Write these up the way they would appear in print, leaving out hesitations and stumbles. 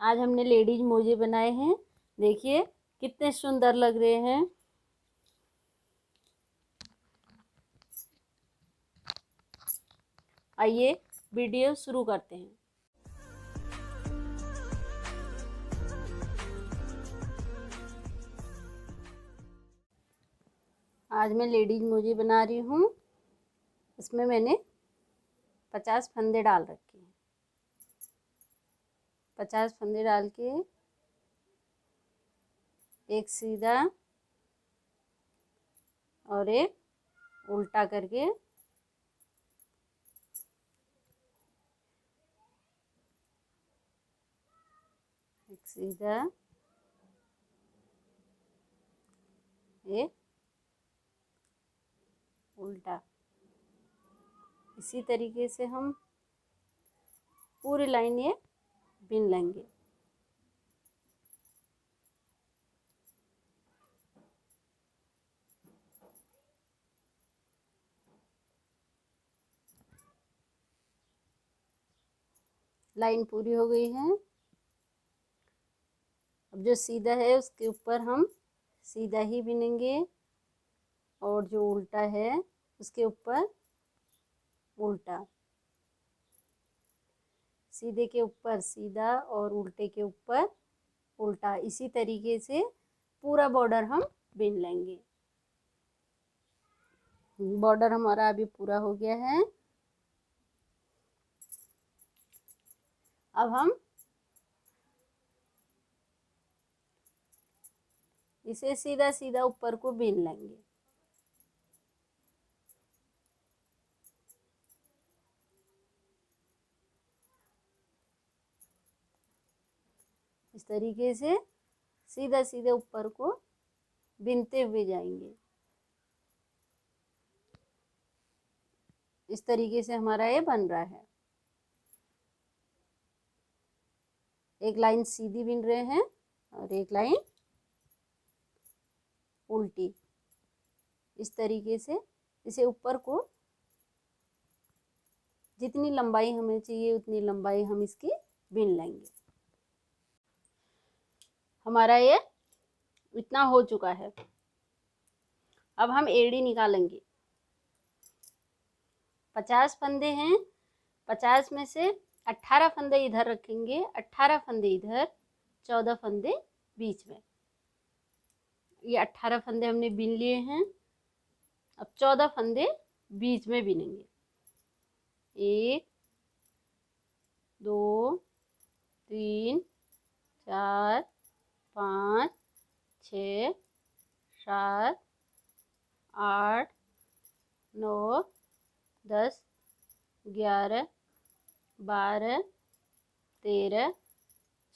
आज हमने लेडीज मोजे बनाए हैं। देखिए कितने सुंदर लग रहे हैं। आइए वीडियो शुरू करते हैं। आज मैं लेडीज मोजे बना रही हूँ। इसमें मैंने 50 फंदे डाल रखे हैं। 50 फंदे डाल के एक सीधा और एक उल्टा करके एक सीधा एक उल्टा, इसी तरीके से हम पूरी लाइन ये बिन लेंगे। लाइन पूरी हो गई है। अब जो सीधा है उसके ऊपर हम सीधा ही बिनेंगे और जो उल्टा है उसके ऊपर उल्टा। सीधे के ऊपर सीधा और उल्टे के ऊपर उल्टा, इसी तरीके से पूरा बॉर्डर हम बिन लेंगे। बॉर्डर हमारा अभी पूरा हो गया है। अब हम इसे सीधा सीधा ऊपर को बिन लेंगे। इस तरीके से सीधा सीधा ऊपर को बिनते हुए जाएंगे। इस तरीके से हमारा ये बन रहा है। एक लाइन सीधी बिन रहे हैं और एक लाइन उल्टी। इस तरीके से इसे ऊपर को जितनी लंबाई हमें चाहिए उतनी लंबाई हम इसकी बिन लेंगे। हमारा ये इतना हो चुका है। अब हम एड़ी निकालेंगे। 50 फंदे हैं। 50 में से 18 फंदे इधर रखेंगे, 18 फंदे इधर, 14 फंदे बीच में। ये 18 फंदे हमने बिन लिए हैं। अब 14 फंदे बीच में बिनेंगे। 1 2 3 4 5 6 7 8 9 10 11 12 13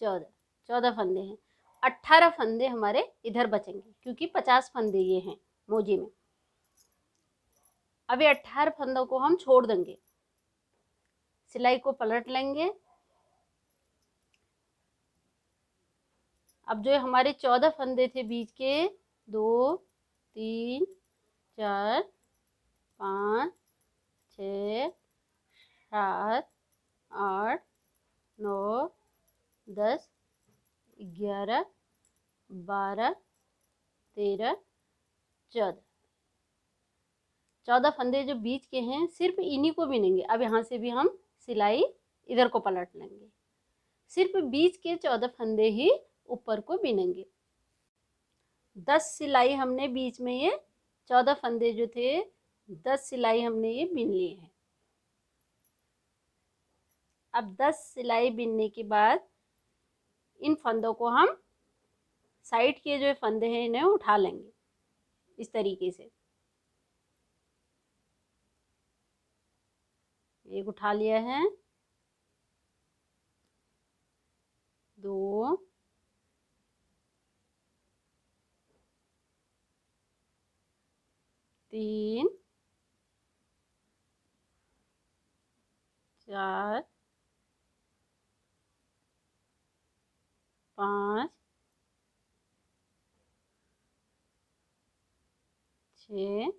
14 14 फंदे हैं। 18 फंदे हमारे इधर बचेंगे क्योंकि 50 फंदे ये हैं मोजे में। अब ये 18 फंदों को हम छोड़ देंगे। सिलाई को पलट लेंगे। अब जो हमारे 14 फंदे थे बीच के, 2 3 4 5 6 7 8 9 10 11 12 13 14 14 फंदे जो बीच के हैं सिर्फ इन्हीं को बिनेंगे। अब यहाँ से भी हम सिलाई इधर को पलट लेंगे। सिर्फ बीच के 14 फंदे ही ऊपर को बिनेंगे। 10 सिलाई हमने बीच में ये 14 फंदे जो थे 10 सिलाई हमने ये बिन लिए हैं। अब 10 सिलाई बिनने के बाद इन फंदों को हम साइड के जो फंदे हैं इन्हें उठा लेंगे। इस तरीके से एक उठा लिया है, 2 3 4 5 6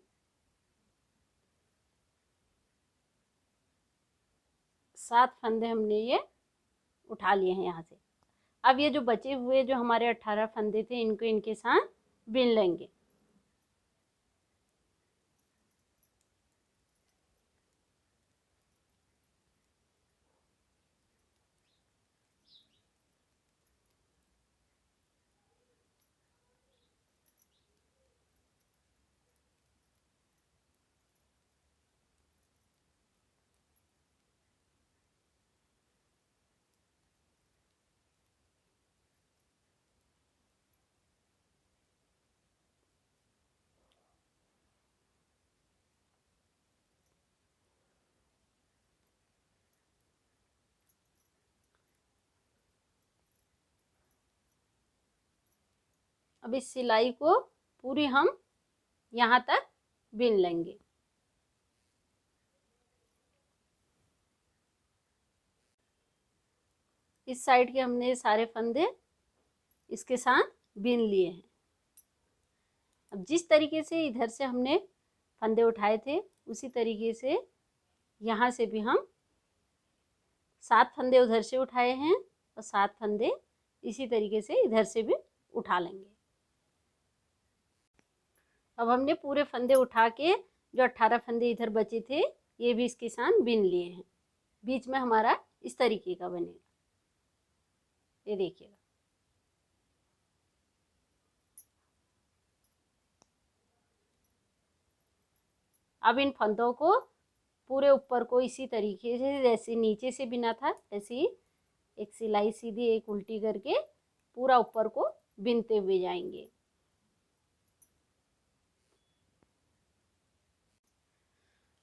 7 फंदे हमने ये उठा लिए हैं यहाँ से। अब ये जो बचे हुए जो हमारे 18 फंदे थे इनको इनके साथ बिन लेंगे। अब इस सिलाई को पूरी हम यहाँ तक बिन लेंगे। इस साइड के हमने सारे फंदे इसके साथ बिन लिए हैं। अब जिस तरीके से इधर से हमने फंदे उठाए थे उसी तरीके से यहाँ से भी हम 7 फंदे उधर से उठाए हैं और 7 फंदे इसी तरीके से इधर से भी उठा लेंगे। अब हमने पूरे फंदे उठा के जो 18 फंदे इधर बचे थे ये भी इसके साथ बिन लिए हैं। बीच में हमारा इस तरीके का बनेगा, ये देखिएगा। अब इन फंदों को पूरे ऊपर को इसी तरीके से जैसे नीचे से बिना था ऐसे ही एक सिलाई सीधी एक उल्टी करके पूरा ऊपर को बिनते हुए जाएंगे।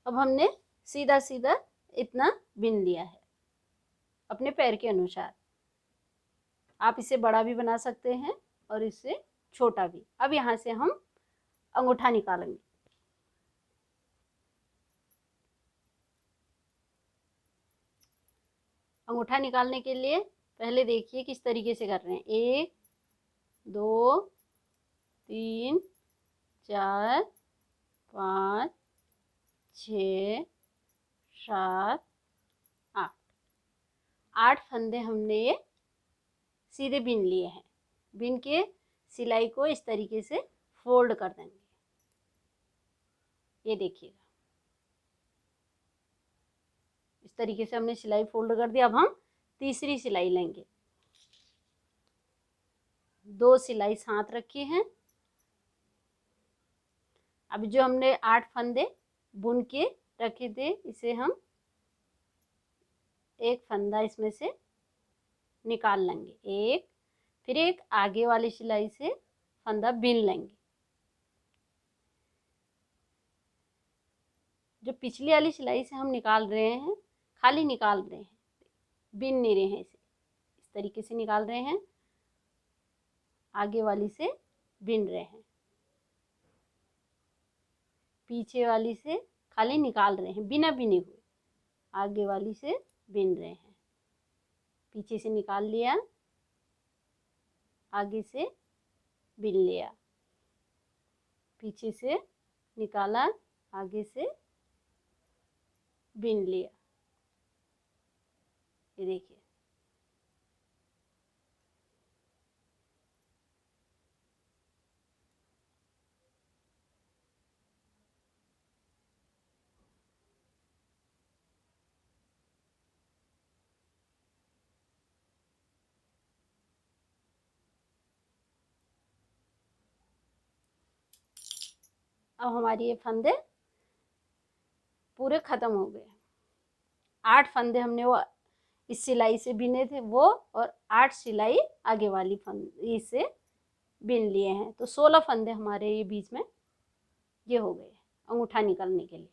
अब हमने सीधा सीधा इतना बिन लिया है अपने पैर के अनुसार। आप इसे बड़ा भी बना सकते हैं और इससे छोटा भी। अब यहाँ से हम अंगूठा निकालेंगे। अंगूठा निकालने के लिए पहले देखिए किस तरीके से कर रहे हैं। 1 2 3 4 5 6 7 8 8 फंदे हमने ये सीधे बिन लिए हैं। बिन के सिलाई को इस तरीके से फोल्ड कर देंगे, ये देखिएगा। इस तरीके से हमने सिलाई फोल्ड कर दी। अब हम तीसरी सिलाई लेंगे। 2 सिलाई साथ रखी हैं। अब जो हमने 8 फंदे बुन के रखे थे इसे हम एक फंदा इसमें से निकाल लेंगे, एक, फिर एक आगे वाली सिलाई से फंदा बिन लेंगे। जो पिछली वाली सिलाई से हम निकाल रहे हैं, खाली निकाल रहे हैं, बिन नहीं रहे हैं, इसे इस तरीके से निकाल रहे हैं, आगे वाली से बिन रहे हैं, पीछे वाली से खाली निकाल रहे हैं बिना बिने हुए, आगे वाली से बिन रहे हैं, पीछे से निकाल लिया, आगे से बिन लिया, पीछे से निकाला, आगे से बिन लिया, ये देखिए। अब हमारी ये फंदे पूरे खत्म हो गए। 8 फंदे हमने वो इस सिलाई से बिने थे वो, और 8 सिलाई आगे वाली फंदे से बिन लिए हैं। तो 16 फंदे हमारे ये बीच में ये हो गए अंगूठा निकालने के लिए।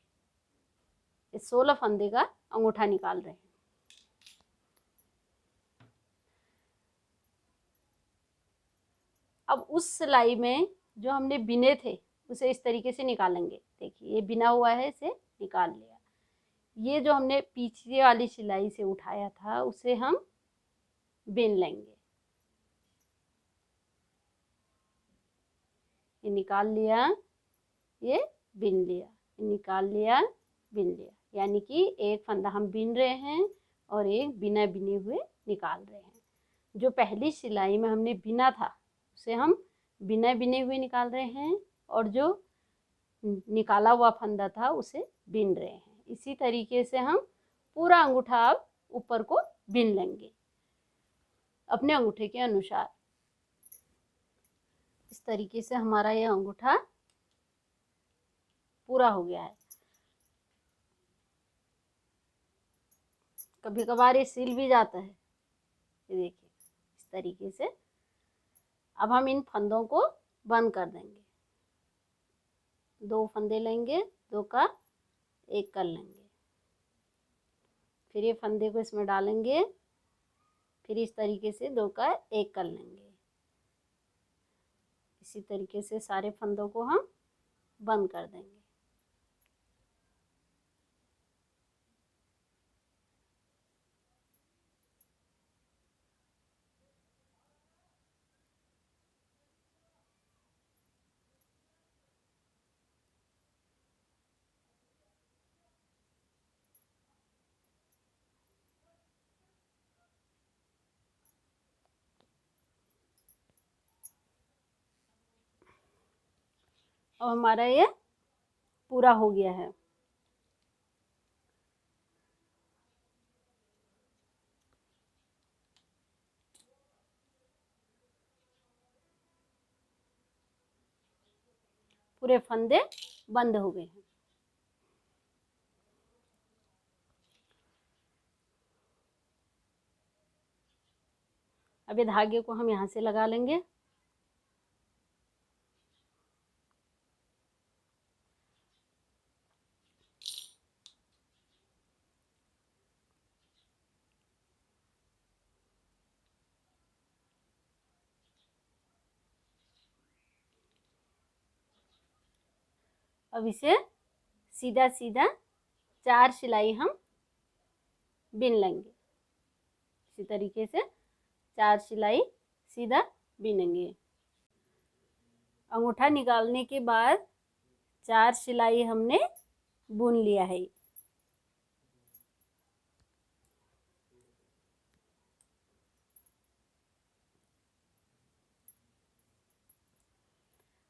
इस 16 फंदे का अंगूठा निकाल रहे हैं। अब उस सिलाई में जो हमने बिने थे उसे इस तरीके से निकालेंगे। देखिए ये बिना हुआ है, इसे निकाल लिया। ये जो हमने पीछे वाली सिलाई से उठाया था उसे हम बिन लेंगे, ये निकाल लिया, ये बिन लिया, ये निकाल लिया, बिन लिया, यानी कि एक फंदा हम बिन रहे हैं और एक बिना बिने हुए निकाल रहे हैं। जो पहली सिलाई में हमने बिना था उसे हम बिना बिने हुए निकाल रहे हैं, और जो निकाला हुआ फंदा था उसे बिन रहे हैं। इसी तरीके से हम पूरा अंगूठा अब ऊपर को बिन लेंगे अपने अंगूठे के अनुसार। इस तरीके से हमारा यह अंगूठा पूरा हो गया है। कभी कभार ये सिल भी जाता है, ये देखिए इस तरीके से। अब हम इन फंदों को बंद कर देंगे। 2 फंदे लेंगे, 2 का 1 कर लेंगे, फिर ये फंदे को इसमें डालेंगे, फिर इस तरीके से 2 का 1 कर लेंगे। इसी तरीके से सारे फंदों को हम बंद कर देंगे। अब हमारा ये पूरा हो गया है। पूरे फंदे बंद हो गए हैं। अब ये धागे को हम यहाँ से लगा लेंगे। अब इसे सीधा सीधा 4 सिलाई हम बिन लेंगे। इसी तरीके से 4 सिलाई सीधा बिनेंगे। अंगूठा निकालने के बाद 4 सिलाई हमने बुन लिया है।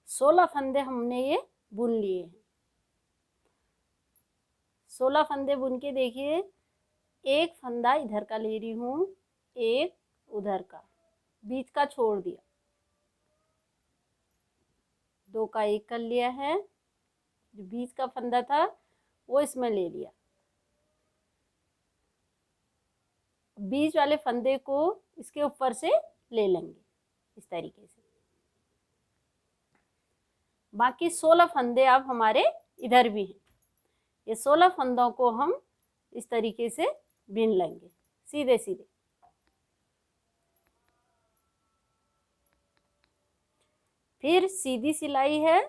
16 फंदे हमने ये बुन लिए हैं। 16 फंदे बुन के देखिए, एक फंदा इधर का ले रही हूँ, एक उधर का, बीच का छोड़ दिया, 2 का 1 कर लिया है। जो बीच का फंदा था वो इसमें ले लिया। बीच वाले फंदे को इसके ऊपर से ले लेंगे इस तरीके से। बाकी 16 फंदे अब हमारे इधर भी हैं। ये 16 फंदों को हम इस तरीके से बिन लेंगे सीधे सीधे। फिर सीधी सिलाई है,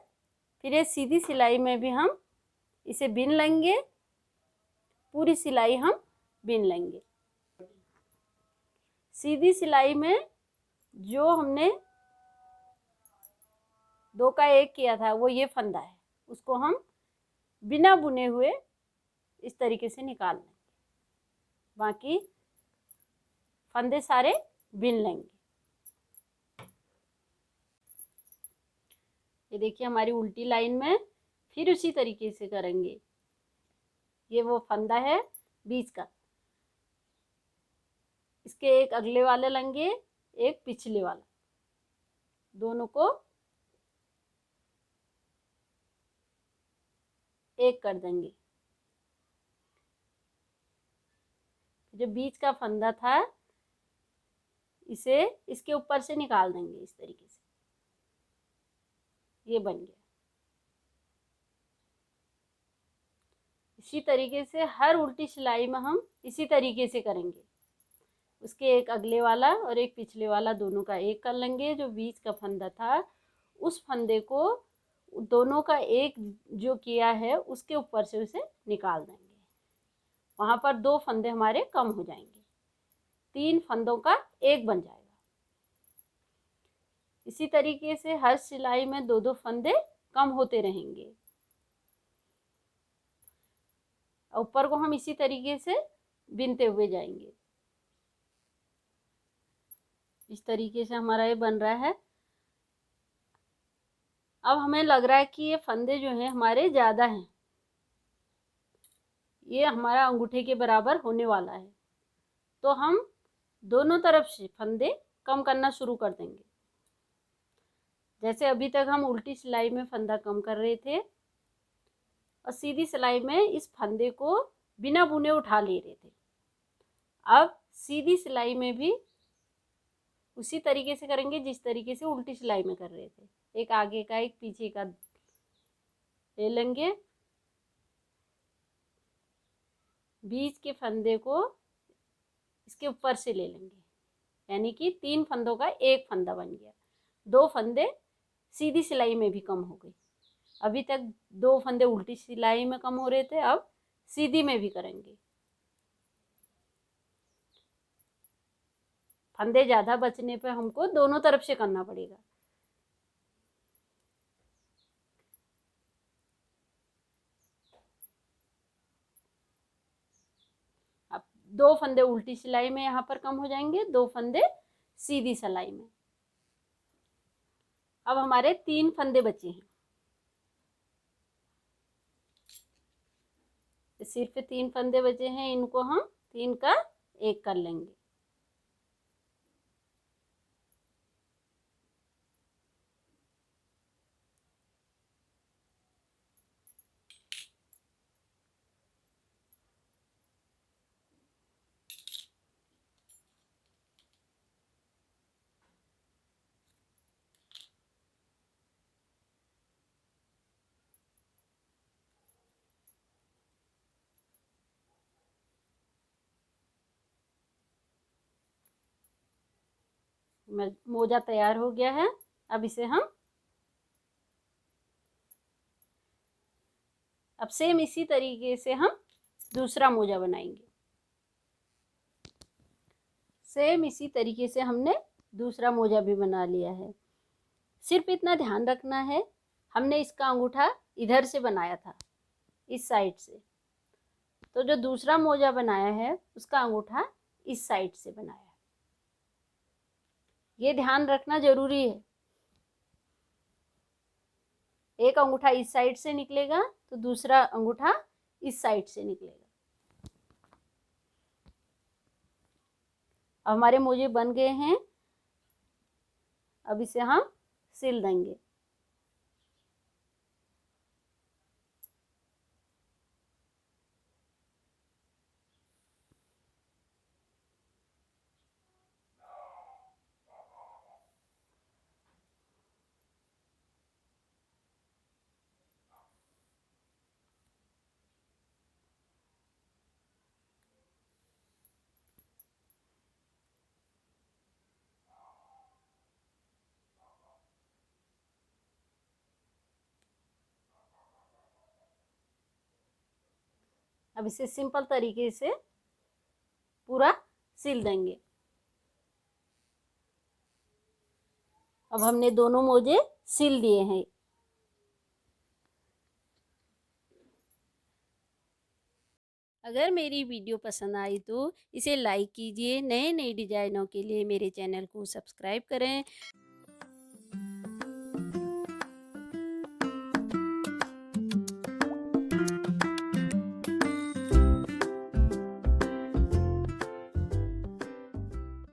फिर ये सीधी सिलाई में भी हम इसे बिन लेंगे, पूरी सिलाई हम बिन लेंगे। सीधी सिलाई में जो हमने 2 का 1 किया था वो ये फंदा है, उसको हम बिना बुने हुए इस तरीके से निकाल लेंगे। बाकी फंदे सारे बिन लेंगे। ये देखिए हमारी उल्टी लाइन में फिर उसी तरीके से करेंगे। ये वो फंदा है बीच का, इसके एक अगले वाले लेंगे, एक पिछले वाला, दोनों को 1 कर देंगे। जो बीच का फंदा था इसे इसके ऊपर से निकाल देंगे इस तरीके से। ये बन गया। इसी तरीके से हर उल्टी सिलाई में हम इसी तरीके से करेंगे। उसके एक अगले वाला और एक पिछले वाला दोनों का 1 कर लेंगे। जो बीच का फंदा था उस फंदे को दोनों का 1 जो किया है उसके ऊपर से उसे निकाल देंगे। वहाँ पर 2 फंदे हमारे कम हो जाएंगे, 3 फंदों का 1 बन जाएगा। इसी तरीके से हर सिलाई में 2-2 फंदे कम होते रहेंगे। ऊपर को हम इसी तरीके से बिनते हुए जाएंगे। इस तरीके से हमारा ये बन रहा है। अब हमें लग रहा है कि ये फंदे जो हैं हमारे ज़्यादा हैं, ये हमारा अंगूठे के बराबर होने वाला है, तो हम दोनों तरफ से फंदे कम करना शुरू कर देंगे। जैसे अभी तक हम उल्टी सिलाई में फंदा कम कर रहे थे और सीधी सिलाई में इस फंदे को बिना बुने उठा ले रहे थे, अब सीधी सिलाई में भी उसी तरीके से करेंगे जिस तरीके से उल्टी सिलाई में कर रहे थे। एक आगे का एक पीछे का ले लेंगे, बीच के फंदे को इसके ऊपर से ले लेंगे, यानी कि 3 फंदों का एक फंदा बन गया। 2 फंदे सीधी सिलाई में भी कम हो गई। अभी तक 2 फंदे उल्टी सिलाई में कम हो रहे थे, अब सीधी में भी करेंगे। फंदे ज़्यादा बचने पे हमको दोनों तरफ से करना पड़ेगा। अब 2 फंदे उल्टी सिलाई में यहाँ पर कम हो जाएंगे, 2 फंदे सीधी सिलाई में। अब हमारे 3 फंदे बचे हैं, सिर्फ 3 फंदे बचे हैं, इनको हम 3 का 1 कर लेंगे। मोजा तैयार हो गया है। अब इसे हम अब सेम इसी तरीके से हम दूसरा मोजा बनाएंगे। सेम इसी तरीके से हमने दूसरा मोजा भी बना लिया है। सिर्फ इतना ध्यान रखना है, हमने इसका अंगूठा इधर से बनाया था, इस साइड से, तो जो दूसरा मोजा बनाया है उसका अंगूठा इस साइड से बनाया है। ये ध्यान रखना जरूरी है। एक अंगूठा इस साइड से निकलेगा तो दूसरा अंगूठा इस साइड से निकलेगा। अब हमारे मोजे बन गए हैं, अब इसे हम सिल देंगे। अब इसे सिंपल तरीके से पूरा सिल देंगे। अब हमने दोनों मोजे सिल दिए हैं। अगर मेरी वीडियो पसंद आई तो इसे लाइक कीजिए। नए नए डिज़ाइनों के लिए मेरे चैनल को सब्सक्राइब करें।